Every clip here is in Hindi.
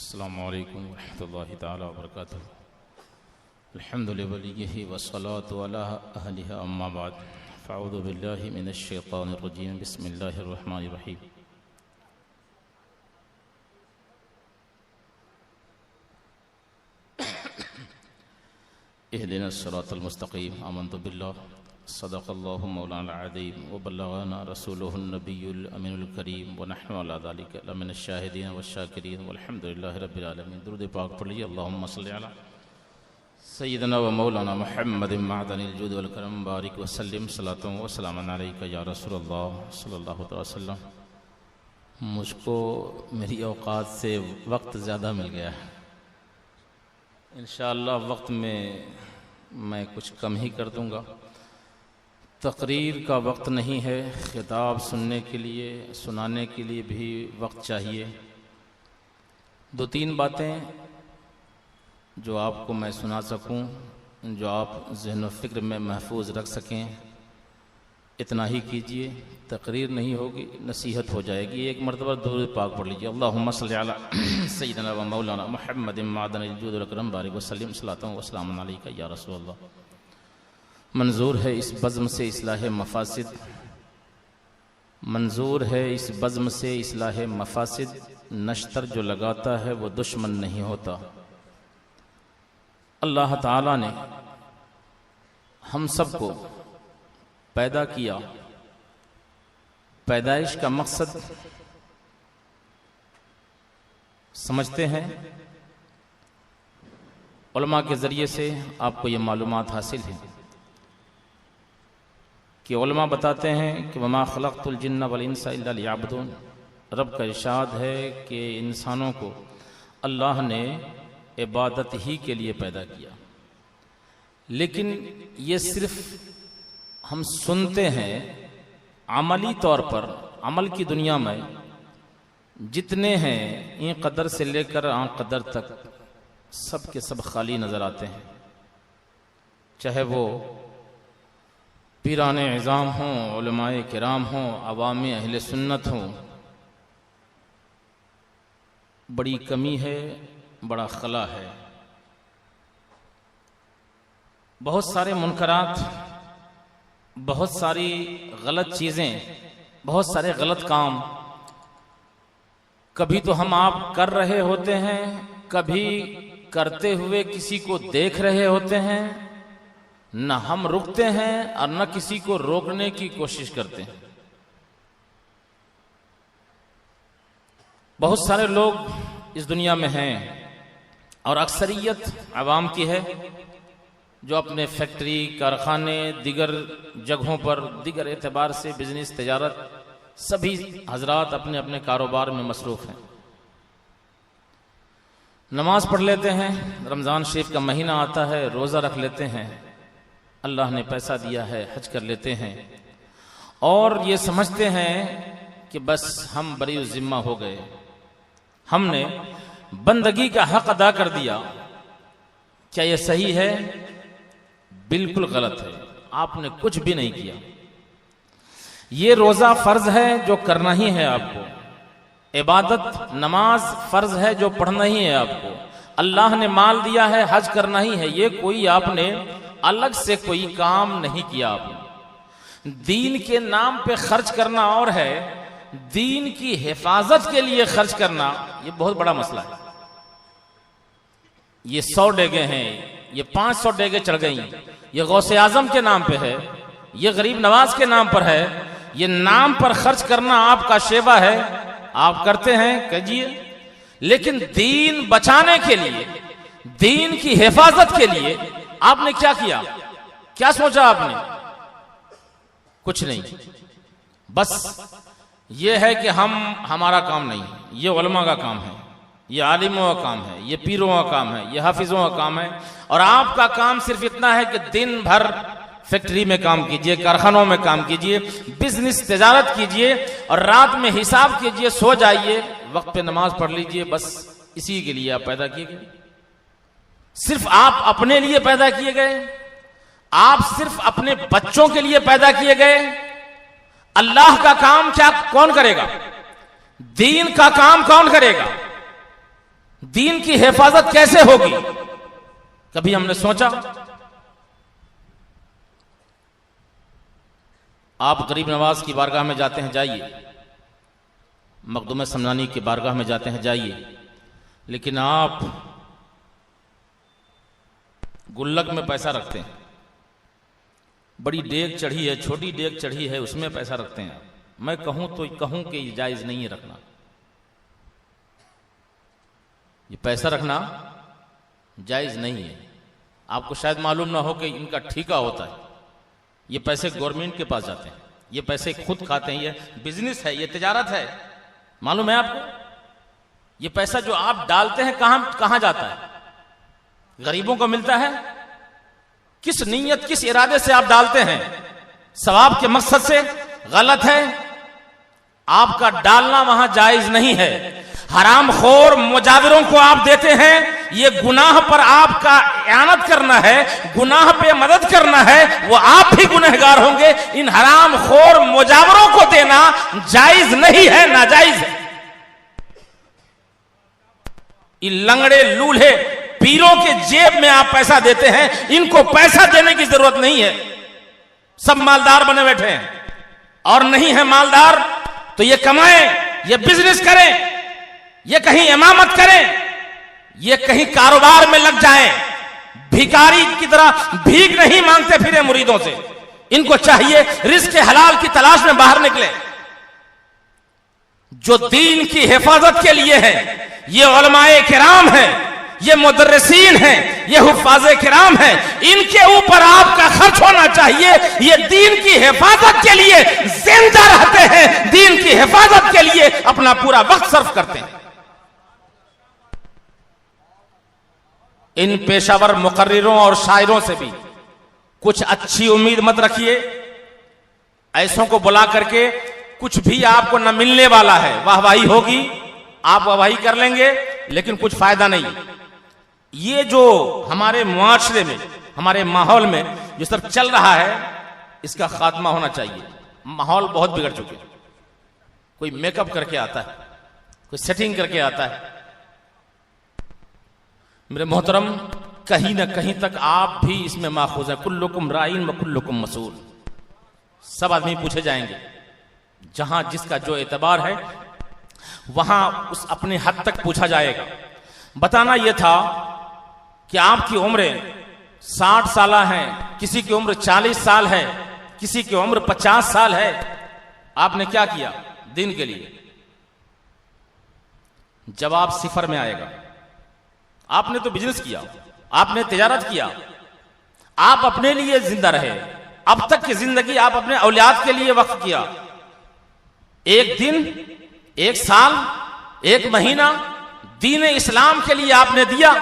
अस्सलामु अलैकुम वरहमतुल्लाहि तआला वबरकातुहू। अल्हम्दुलिल्लाहि वलिय्यिही वस्सलातु अला अहलिहा अम्मा बाद। फ़अऊज़ु बिल्लाहि मिनश शैतानिर रजीम। बिस्मिल्लाहिर रहमानिर रहीम। इहदिनस सिरातल मुस्तक़ीम। आमन्तु बिल्लाहि सदक़ल्लाहु मौलाना अज़ीम व बल्लग़ना रसूलुहुन नबियुल अमीनुल करीम व नहनु अला ज़ालिका लमिनश शाहिदीन वश्शाकिरीन वल्हम्दुलिल्लाहि रब्बिल आलमीन। दुरूद पाक पढ़िए। अल्लाहुम्मा सल्लि अला सय्यिदना व मौलाना मुहम्मदिन मअदनिल जुद वल करम बारिक व सल्लिम सलातन व सलामन अलैका या रसूलल्लाह सल्लल्लाहु अलैहि वसल्लम। मुझको मेरी औकात से वक्त ज़्यादा मिल गया है। इंशाअल्लाह वक्त में मैं कुछ कम ही कर दूँगा। तकरीर का वक्त नहीं है, खिताब सुनने के लिए सुनाने के लिए भी वक्त चाहिए। दो तीन बातें जो आपको मैं सुना सकूं, जो आप ज़हन व फ़िक्र में महफूज रख सकें, इतना ही कीजिए। तकरीर नहीं होगी, नसीहत हो जाएगी। एक मरतबा दुरूद पाक पढ़ लीजिए। अल्लाहुम्मा सल्लि अला सय्यिदना व मौलाना मुहम्मदिन मअदनिल जुद वल करम बारिक व सल्लिम सलातन व सलामुन अलैका या रसूलल्लाह। मंजूर है इस बज़्म से इस्लाह मफासिद, मंजूर है इस बज़्म से इस्लाह मफासिद। नश्तर जो लगाता है वो दुश्मन नहीं होता। अल्लाह ताला ने हम सबको पैदा किया। पैदाइश का मकसद समझते हैं। उलमा के ज़रिए से आपको ये मालूमात हासिल है कि उलमा बताते हैं कि वमा खलक़तुल जिन्ना वल इंसा इल्ला लियअबुदून। रब का इरशाद है कि इंसानों को अल्लाह ने इबादत ही के लिए पैदा किया। लेकिन ये सिर्फ हम सुनते हैं, अमली तौर पर अमल की दुनिया में जितने हैं इन कदर से लेकर आं कदर तक सब के सब खाली नज़र आते हैं। चाहे वो पीराने इज़ाम हों, उलमाए किराम हों, अवामी अहले सुन्नत हों, बड़ी कमी है, बड़ा खला है। बहुत सारे मुनकरात, बहुत सारी गलत चीज़ें, बहुत सारे गलत काम कभी तो हम आप कर रहे होते हैं, कभी करते हुए किसी को देख रहे होते हैं। न हम रुकते हैं और न किसी को रोकने की कोशिश करते हैं। बहुत सारे लोग इस दुनिया में हैं और अक्सरियत आवाम की है जो अपने फैक्ट्री, कारखाने, दिगर जगहों पर दिगर एतबार से बिजनेस, तिजारत, सभी हजरात अपने अपने कारोबार में मसरूफ़ हैं। नमाज पढ़ लेते हैं, रमज़ान शरीफ का महीना आता है, रोज़ा रख लेते हैं, अल्लाह ने पैसा दिया है, हज कर लेते हैं और ये समझते हैं कि बस हम बरी ज़िम्मा हो गए, हमने बंदगी का हक अदा कर दिया। क्या ये सही है? बिल्कुल गलत है। आपने कुछ भी नहीं किया। ये रोज़ा फ़र्ज है जो करना ही है आपको। इबादत नमाज फ़र्ज है जो पढ़ना ही है आपको। अल्लाह ने माल दिया है, हज करना ही है। ये कोई आपने अलग से कोई काम नहीं किया। आपने दीन के नाम पे खर्च करना और है, दीन की हिफाजत के लिए खर्च करना ये बहुत बड़ा मसला है। ये 100 डेगे हैं, ये 500 डेगे चढ़ गई, ये गौसे आजम के नाम पे है, ये गरीब नवाज के नाम पर है। ये नाम पर खर्च करना आपका शेवा है, आप करते हैं, कीजिए। लेकिन दीन बचाने के लिए, दीन की हिफाजत के लिए आपने क्या किया? क्या सोचा आपने? कुछ नहीं। बस ये है कि हमारा काम नहीं, ये उलमा का काम है, ये आलिमों का काम है, ये पीरों का काम है, ये हाफिजों का काम है। और आपका काम सिर्फ इतना है कि दिन भर फैक्ट्री में काम कीजिए, कारखानों में काम कीजिए, बिजनेस तिजारत कीजिए और रात में हिसाब कीजिए, सो जाइए, वक्त पे नमाज पढ़ लीजिए। बस इसी के लिए आप पैदा किए गए। सिर्फ आप अपने लिए पैदा किए गए, आप सिर्फ अपने बच्चों के लिए पैदा किए गए। अल्लाह का काम क्या कौन करेगा? दीन का काम कौन करेगा? दीन की हिफाजत कैसे होगी, कभी हमने सोचा? आप गरीब नवाज की बारगाह में जाते हैं, जाइए। मखदूम समनानी की बारगाह में जाते हैं, जाइए। लेकिन आप गुल्लक में पैसा रखते हैं। बड़ी डेग चढ़ी है, छोटी डेग चढ़ी है, उसमें पैसा रखते हैं। मैं कहूं तो कहूं कि ये जायज नहीं है रखना। ये पैसा रखना जायज नहीं है। आपको शायद मालूम ना हो कि इनका ठेका होता है। ये पैसे गवर्नमेंट के पास जाते हैं, ये पैसे खुद खाते हैं। ये बिजनेस है, ये तिजारत है। मालूम है आपको? ये पैसा जो आप डालते हैं कहां जाता है? गरीबों को मिलता है? किस नीयत, किस इरादे से आप डालते हैं? सवाब के मकसद से? गलत है। आपका डालना वहां जायज नहीं है। हराम खोर मुजाविरों को आप देते हैं, ये गुनाह पर आपका इयानत करना है, गुनाह पे मदद करना है, वो आप भी गुनहगार होंगे। इन हराम खोर मुजाविरों को देना जायज नहीं है, नाजायज है। इन लंगड़े लूल्हे पीरों के जेब में आप पैसा देते हैं, इनको पैसा देने की जरूरत नहीं है। सब मालदार बने बैठे हैं, और नहीं है मालदार तो ये कमाएं, ये बिजनेस करें, ये कहीं इमामत करें, ये कहीं कारोबार में लग जाएं। भिखारी की तरह भीख नहीं मांगते फिरे मुरीदों से। इनको चाहिए रिज़्क़ के हलाल की तलाश में बाहर निकले। जो दीन की हिफाजत के लिए है, ये उलमाए किराम है, ये मुदर्रिसीन हैं, ये हुफ़ाज़े किराम हैं। इनके ऊपर आपका खर्च होना चाहिए। ये दीन की हिफाजत के लिए जिंदा रहते हैं, दीन की हिफाजत के लिए अपना पूरा वक्त सर्फ करते हैं। इन पेशावर मुकर्रिरों और शायरों से भी कुछ अच्छी उम्मीद मत रखिए। ऐसों को बुला करके कुछ भी आपको न मिलने वाला है। वाहवाही होगी, आप वाहवाही कर लेंगे, लेकिन कुछ फायदा नहीं। ये जो हमारे मुआशरे में, हमारे माहौल में जो सब चल रहा है, इसका खात्मा होना चाहिए। माहौल बहुत बिगड़ चुके हैं। कोई मेकअप करके आता है, कोई सेटिंग करके आता है। मेरे मोहतरम, कहीं ना कहीं तक आप भी इसमें माखूज है। कुल्लुकुम राइन व कुल्लुकुम मसूल। सब आदमी पूछे जाएंगे। जहां जिसका जो एतबार है वहां उस अपने हद तक पूछा जाएगा। बताना यह था कि आपकी उम्रें 60 साल है, किसी की उम्र 40 साल है, किसी की उम्र 50 साल है। आपने क्या किया दीन के लिए? जवाब सिफर में आएगा। आपने तो बिजनेस किया, आपने तिजारत किया, आप अपने लिए जिंदा रहे। अब तक की जिंदगी आप अपने औलाद के लिए वक्फ किया। एक दिन, एक साल, एक महीना दीन इस्लाम के लिए आपने दिया।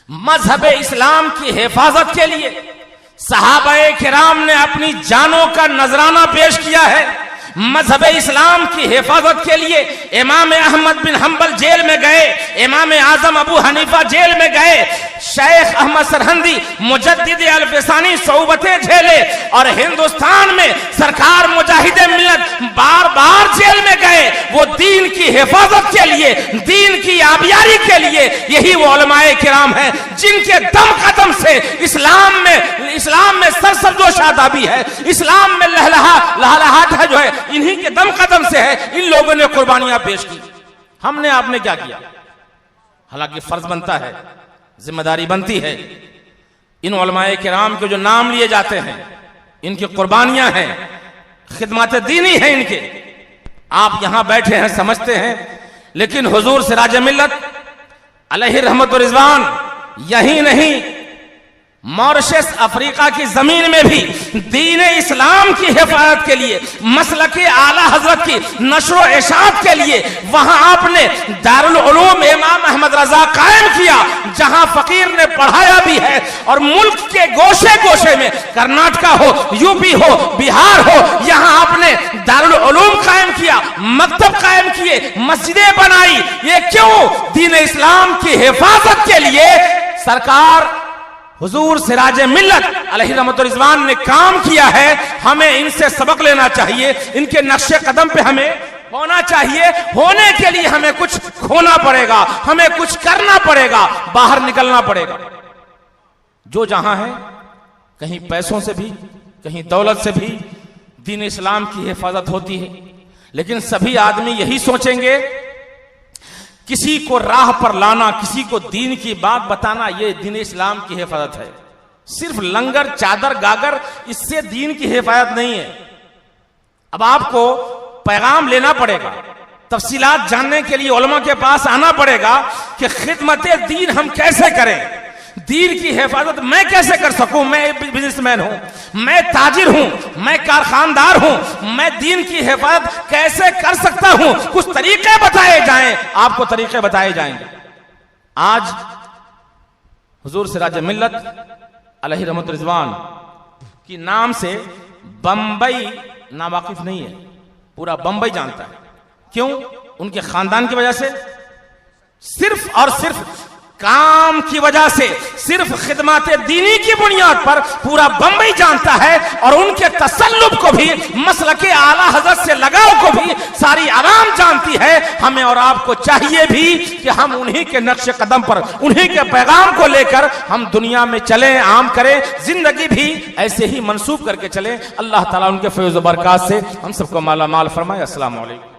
मजहब इस्लाम की हिफाजत के लिए सहाबाए किराम ने अपनी जानों का नजराना पेश किया है। मजहब इस्लाम की हिफाजत के लिए इमाम अहमद बिन हंबल जेल में गए, इमाम आजम अबू हनीफा जेल में गए, शेख अहमद सरहंदी मुजद्दिद अल-फिसानी सौबतें झेले, और हिंदुस्तान में सरकार मुजाहिदे मिल्लत बार बार जेल में गए। वो दीन की हिफाजत के लिए, दीन की आबियारी के लिए। यही वो उलमाए किराम हैं जिनके दम कदम से इस्लाम में सरसब्ज़ो शादाबी है, इस्लाम में लहलहाट है जो है, इन्हीं के दम कदम से है। इन लोगों ने कुर्बानियां पेश की। हमने आपने क्या किया? हालांकि फर्ज बनता है, जिम्मेदारी बनती है। इन उलमाए किराम के जो नाम लिए जाते हैं, इनकी कुर्बानियां हैं, खिदमत दीनी है इनके। आप यहां बैठे हैं, समझते हैं, लेकिन हुजूर सिराज मिल्लत अलैहि रहमत व रिजवान यही नहीं, मॉरिशस अफ्रीका की जमीन में भी दीन इस्लाम की हिफाजत के लिए, मसलक आला हजरत की नशर इशाअत के लिए वहां आपने दारुल उलूम इमाम अहमद रजा कायम किया, जहां फकीर ने पढ़ाया भी है। और मुल्क के गोशे गोशे में, कर्नाटका हो, यूपी हो, बिहार हो, यहां आपने दारुल उलूम कायम किया, मकतब कायम किए, मस्जिदें बनाई। ये क्यों? दीन इस्लाम की हिफाजत के लिए सरकार हुजूर सिराज मिल्लत अलैहि रहमत व रिजवान ने काम किया है। हमें इनसे सबक लेना चाहिए, इनके नक्शे कदम पे हमें होना चाहिए। होने के लिए हमें कुछ खोना पड़ेगा, हमें कुछ करना पड़ेगा, बाहर निकलना पड़ेगा। जो जहां है, कहीं पैसों से भी, कहीं दौलत से भी दीन इस्लाम की हिफाजत होती है, लेकिन सभी आदमी यही सोचेंगे किसी को राह पर लाना, किसी को दीन की बात बताना, यह दीन इस्लाम की हिफाजत है। सिर्फ लंगर, चादर, गागर, इससे दीन की हिफाजत नहीं है। अब आपको पैगाम लेना पड़ेगा, तफसीलात जानने के लिए उलमा के पास आना पड़ेगा कि खिदमत दीन हम कैसे करें, दीन की हिफाजत मैं कैसे कर सकूं। मैं बिजनेसमैन हूं, मैं ताजिर हूं, मैं कारखानदार हूं, मैं दीन की हिफाजत कैसे कर सकता हूं। कुछ तरीके बताए जाएं, आपको तरीके बताए जाएंगे। आज हुजूर सिराज मिल्लत अलैहि रहमत रिजवान की नाम से बंबई नावाकिफ नहीं है, पूरा बंबई जानता है। क्यों? उनके खानदान की वजह से, सिर्फ और सिर्फ काम की वजह से, सिर्फ खिदमत दीनी की बुनियाद पर पूरा बंबई जानता है। और उनके तसल्लुब को भी, मसलके आला हजरत से लगाव को भी सारी आवाम जानती है। हमें और आपको चाहिए भी कि हम उन्हीं के नक्श कदम पर, उन्हीं के पैगाम को लेकर हम दुनिया में चलें, आम करें, जिंदगी भी ऐसे ही मंसूब करके चलें। अल्लाह ताला उनके फैज़ व बरकत से हम सबको माला माल फरमाए। अस्सलाम वालेकुम।